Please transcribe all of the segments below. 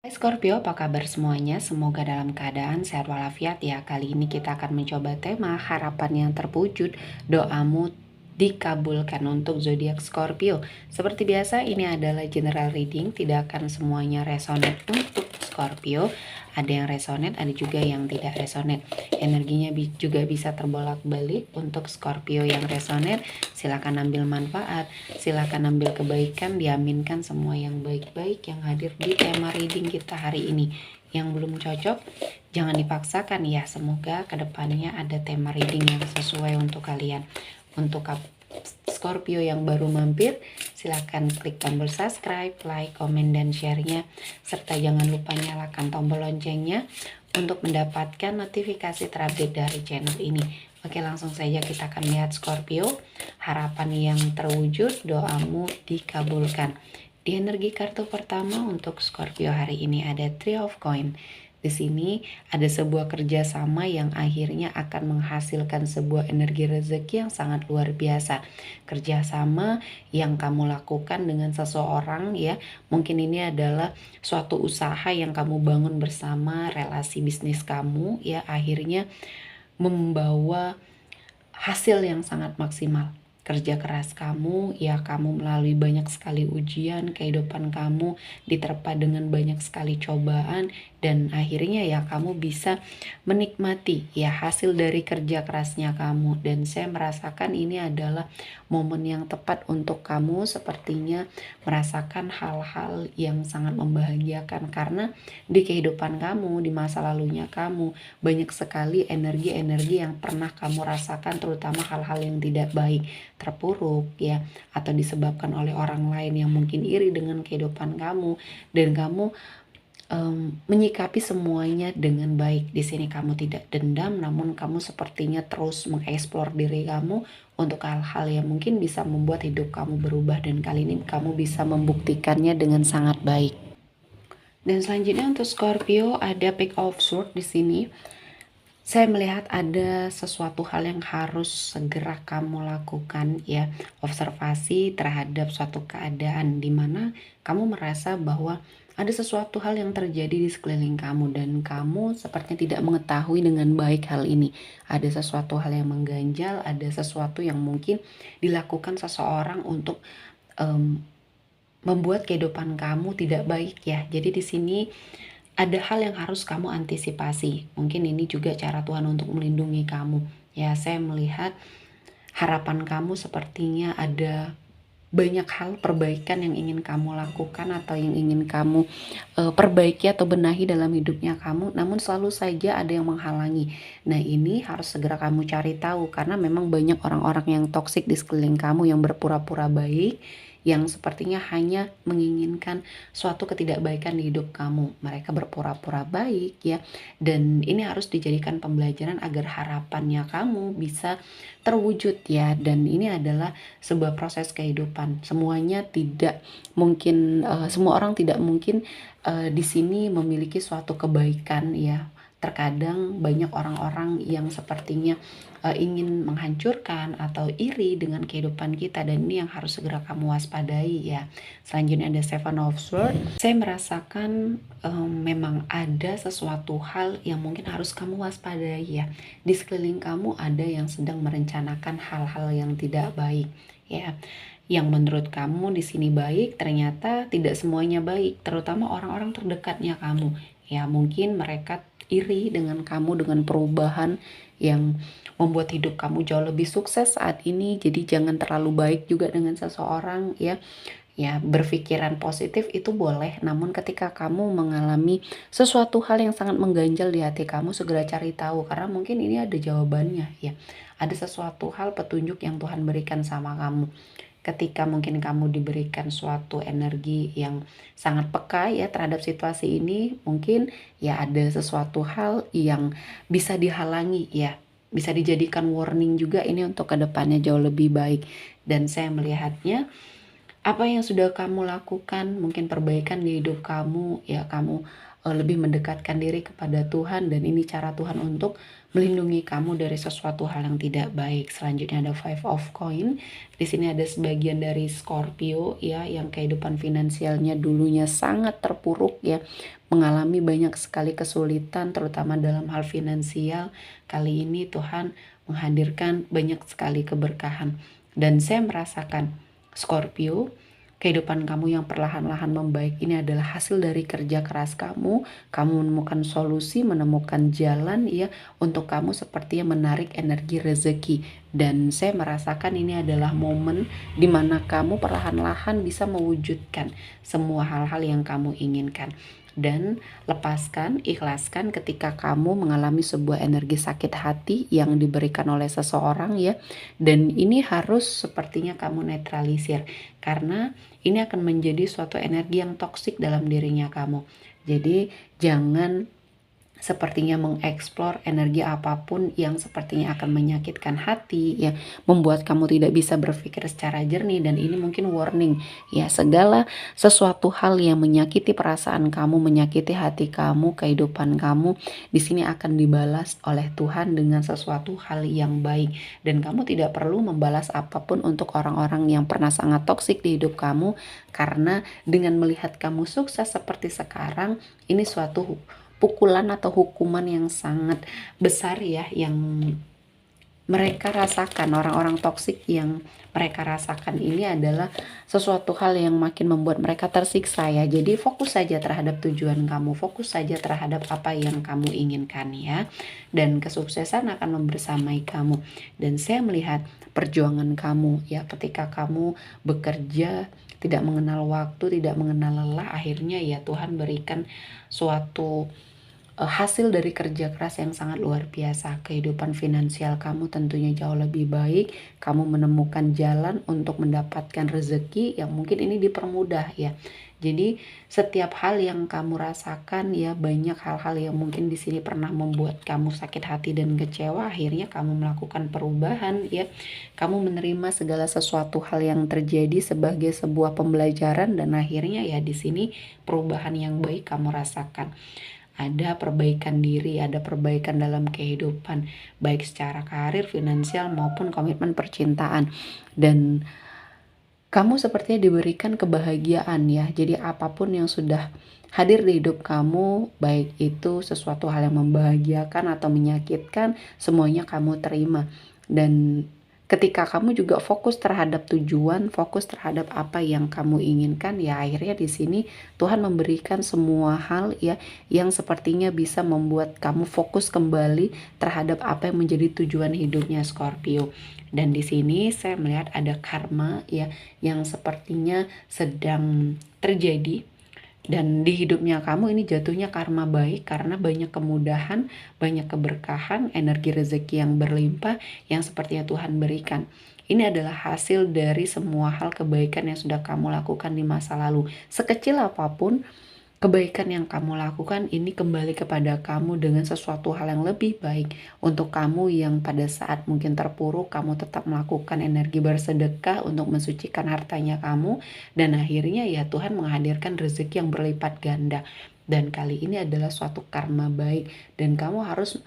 Hai Scorpio, apa kabar semuanya? Semoga dalam keadaan sehat walafiat ya. Kali ini kita akan mencoba tema harapan yang terwujud, doamu dikabulkan untuk zodiak Scorpio. Seperti biasa, ini adalah general reading, tidak akan semuanya resonate untuk Scorpio. Ada yang resonate, ada juga yang tidak resonate. Energinya juga bisa terbolak-balik. Untuk Scorpio yang resonate, silakan ambil manfaat, silakan ambil kebaikan, diaminkan semua yang baik-baik yang hadir di tema reading kita hari ini. Yang belum cocok, jangan dipaksakan ya. Semoga kedepannya ada tema reading yang sesuai untuk kalian. Untuk Scorpio yang baru mampir, silahkan klik tombol subscribe, like, komen, dan share-nya. Serta jangan lupa nyalakan tombol loncengnya untuk mendapatkan notifikasi terupdate dari channel ini. Oke, langsung saja kita akan lihat Scorpio. Harapan yang terwujud, doamu dikabulkan. Di energi kartu pertama untuk Scorpio hari ini ada Three of Coin. Di sini ada sebuah kerjasama yang akhirnya akan menghasilkan sebuah energi rezeki yang sangat luar biasa. Kerjasama yang kamu lakukan dengan seseorang ya, mungkin ini adalah suatu usaha yang kamu bangun bersama, relasi bisnis kamu ya, akhirnya membawa hasil yang sangat maksimal. Kerja keras kamu, ya kamu melalui banyak sekali ujian, kehidupan kamu diterpa dengan banyak sekali cobaan, dan akhirnya ya kamu bisa menikmati ya hasil dari kerja kerasnya kamu. Dan saya merasakan ini adalah momen yang tepat untuk kamu, sepertinya merasakan hal-hal yang sangat membahagiakan, karena di kehidupan kamu, di masa lalunya kamu, banyak sekali energi-energi yang pernah kamu rasakan, terutama hal-hal yang tidak baik, terpuruk ya, atau disebabkan oleh orang lain yang mungkin iri dengan kehidupan kamu, dan kamu menyikapi semuanya dengan baik. Di sini kamu tidak dendam, namun kamu sepertinya terus mengeksplor diri kamu untuk hal-hal yang mungkin bisa membuat hidup kamu berubah, dan kali ini kamu bisa membuktikannya dengan sangat baik. Dan selanjutnya untuk Scorpio ada Page of Swords di sini. Saya melihat ada sesuatu hal yang harus segera kamu lakukan ya, observasi terhadap suatu keadaan di mana kamu merasa bahwa ada sesuatu hal yang terjadi di sekeliling kamu dan kamu sepertinya tidak mengetahui dengan baik hal ini. Ada sesuatu hal yang mengganjal, ada sesuatu yang mungkin dilakukan seseorang untuk membuat kehidupan kamu tidak baik ya. Jadi di sini ada hal yang harus kamu antisipasi. Mungkin ini juga cara Tuhan untuk melindungi kamu. Ya, saya melihat harapan kamu sepertinya ada banyak hal perbaikan yang ingin kamu lakukan atau yang ingin kamu perbaiki atau benahi dalam hidupnya kamu, namun selalu saja ada yang menghalangi. Nah, ini harus segera kamu cari tahu, karena memang banyak orang-orang yang toksik di sekeliling kamu yang berpura-pura baik, yang sepertinya hanya menginginkan suatu ketidakbaikan di hidup kamu. Mereka berpura-pura baik ya, dan ini harus dijadikan pembelajaran agar harapannya kamu bisa terwujud ya. Dan ini adalah sebuah proses kehidupan. Semuanya tidak mungkin, semua orang tidak mungkin di sini memiliki suatu kebaikan ya. Terkadang banyak orang-orang yang sepertinya ingin menghancurkan atau iri dengan kehidupan kita, dan ini yang harus segera kamu waspadai ya. Selanjutnya ada Seven of Swords. Saya merasakan memang ada sesuatu hal yang mungkin harus kamu waspadai ya. Di sekeliling kamu ada yang sedang merencanakan hal-hal yang tidak baik ya. Yang menurut kamu di sini baik, ternyata tidak semuanya baik, terutama orang-orang terdekatnya kamu. Ya, mungkin mereka iri dengan kamu, dengan perubahan yang membuat hidup kamu jauh lebih sukses saat ini. Jadi jangan terlalu baik juga dengan seseorang ya. Ya, berpikiran positif itu boleh, namun ketika kamu mengalami sesuatu hal yang sangat mengganjal di hati kamu, segera cari tahu, karena mungkin ini ada jawabannya ya. Ada sesuatu hal petunjuk yang Tuhan berikan sama kamu. Ketika mungkin kamu diberikan suatu energi yang sangat peka ya terhadap situasi ini, mungkin ya ada sesuatu hal yang bisa dihalangi ya, bisa dijadikan warning juga ini untuk kedepannya jauh lebih baik. Dan saya melihatnya Apa yang sudah kamu lakukan, mungkin perbaikan di hidup kamu, ya kamu lebih mendekatkan diri kepada Tuhan, dan ini cara Tuhan untuk melindungi kamu dari sesuatu hal yang tidak baik. Selanjutnya ada Five of Coin. Di sini ada sebagian dari Scorpio ya yang kehidupan finansialnya dulunya sangat terpuruk ya, mengalami banyak sekali kesulitan terutama dalam hal finansial. Kali ini Tuhan menghadirkan banyak sekali keberkahan, dan saya merasakan Scorpio, kehidupan kamu yang perlahan-lahan membaik ini adalah hasil dari kerja keras kamu. Kamu menemukan solusi, menemukan jalan ya untuk kamu sepertinya menarik energi rezeki. Dan saya merasakan ini adalah momen di mana kamu perlahan-lahan bisa mewujudkan semua hal-hal yang kamu inginkan. Dan lepaskan, ikhlaskan ketika kamu mengalami sebuah energi sakit hati yang diberikan oleh seseorang ya. Dan ini harus sepertinya kamu netralisir, karena ini akan menjadi suatu energi yang toksik dalam dirinya kamu. Jadi jangan sepertinya mengeksplor energi apapun yang sepertinya akan menyakitkan hati ya, membuat kamu tidak bisa berpikir secara jernih. Dan ini mungkin warning ya, segala sesuatu hal yang menyakiti perasaan kamu, menyakiti hati kamu, kehidupan kamu di sini akan dibalas oleh Tuhan dengan sesuatu hal yang baik. Dan kamu tidak perlu membalas apapun untuk orang-orang yang pernah sangat toksik di hidup kamu, karena dengan melihat kamu sukses seperti sekarang, ini suatu pukulan atau hukuman yang sangat besar ya yang mereka rasakan. Orang-orang toksik yang mereka rasakan ini adalah sesuatu hal yang makin membuat mereka tersiksa ya. Jadi fokus saja terhadap tujuan kamu, fokus saja terhadap apa yang kamu inginkan ya, dan kesuksesan akan membersamai kamu. Dan saya melihat perjuangan kamu ya, ketika kamu bekerja tidak mengenal waktu, tidak mengenal lelah, akhirnya ya Tuhan berikan suatu hasil dari kerja keras yang sangat luar biasa. Kehidupan finansial kamu tentunya jauh lebih baik. Kamu menemukan jalan untuk mendapatkan rezeki yang mungkin ini dipermudah ya. Jadi setiap hal yang kamu rasakan ya, banyak hal-hal yang mungkin di sini pernah membuat kamu sakit hati dan kecewa, akhirnya kamu melakukan perubahan ya. Kamu menerima segala sesuatu hal yang terjadi sebagai sebuah pembelajaran, dan akhirnya ya di sini perubahan yang baik kamu rasakan. Ada perbaikan diri, ada perbaikan dalam kehidupan, baik secara karir, finansial, maupun komitmen percintaan. Dan kamu sepertinya diberikan kebahagiaan ya. Jadi apapun yang sudah hadir di hidup kamu, baik itu sesuatu hal yang membahagiakan atau menyakitkan, semuanya kamu terima. Dan ketika kamu juga fokus terhadap tujuan, fokus terhadap apa yang kamu inginkan, ya akhirnya di sini Tuhan memberikan semua hal ya yang sepertinya bisa membuat kamu fokus kembali terhadap apa yang menjadi tujuan hidupnya Scorpio. Dan di sini saya melihat ada karma ya yang sepertinya sedang terjadi. Dan di hidupnya kamu ini jatuhnya karma baik, karena banyak kemudahan, banyak keberkahan, energi rezeki yang berlimpah yang sepertinya Tuhan berikan. Ini adalah hasil dari semua hal kebaikan yang sudah kamu lakukan di masa lalu. Sekecil apapun kebaikan yang kamu lakukan ini kembali kepada kamu dengan sesuatu hal yang lebih baik. Untuk kamu yang pada saat mungkin terpuruk, kamu tetap melakukan energi bersedekah untuk mensucikan hartanya kamu, dan akhirnya ya Tuhan menghadirkan rezeki yang berlipat ganda. Dan kali ini adalah suatu karma baik, dan kamu harus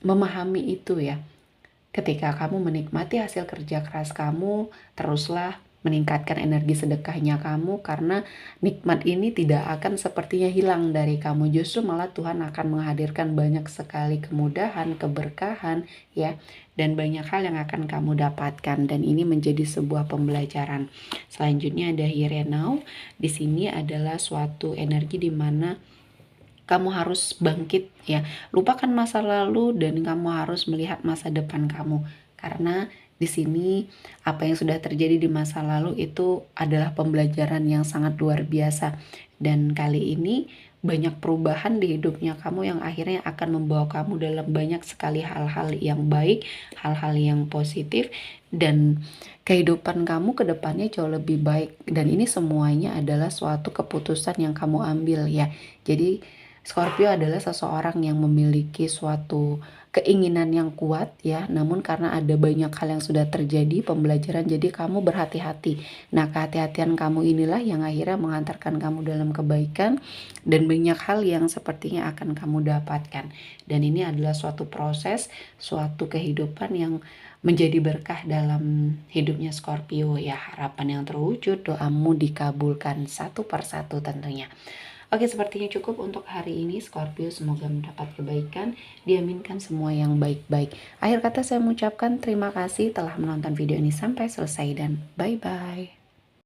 memahami itu ya. Ketika kamu menikmati hasil kerja keras kamu, teruslah meningkatkan energi sedekahnya kamu, karena nikmat ini tidak akan sepertinya hilang dari kamu. Justru malah Tuhan akan menghadirkan banyak sekali kemudahan, keberkahan ya, dan banyak hal yang akan kamu dapatkan, dan ini menjadi sebuah pembelajaran. Selanjutnya ada Here Now. Di sini adalah suatu energi di mana kamu harus bangkit ya, lupakan masa lalu dan kamu harus melihat masa depan kamu, karena di sini apa yang sudah terjadi di masa lalu itu adalah pembelajaran yang sangat luar biasa. Dan kali ini banyak perubahan di hidupnya kamu yang akhirnya akan membawa kamu dalam banyak sekali hal-hal yang baik, hal-hal yang positif, dan kehidupan kamu ke depannya jauh lebih baik. Dan ini semuanya adalah suatu keputusan yang kamu ambil ya. Jadi Scorpio adalah seseorang yang memiliki suatu keinginan yang kuat ya, namun karena ada banyak hal yang sudah terjadi pembelajaran, jadi kamu berhati-hati. Nah, kehati-hatian kamu inilah yang akhirnya mengantarkan kamu dalam kebaikan dan banyak hal yang sepertinya akan kamu dapatkan. Dan ini adalah suatu proses, suatu kehidupan yang menjadi berkah dalam hidupnya Scorpio ya. Harapan yang terwujud, doamu dikabulkan satu persatu tentunya. Oke, sepertinya cukup untuk hari ini Scorpio. Semoga mendapat kebaikan, diaminkan semua yang baik-baik. Akhir kata saya mengucapkan terima kasih telah menonton video ini sampai selesai dan bye-bye.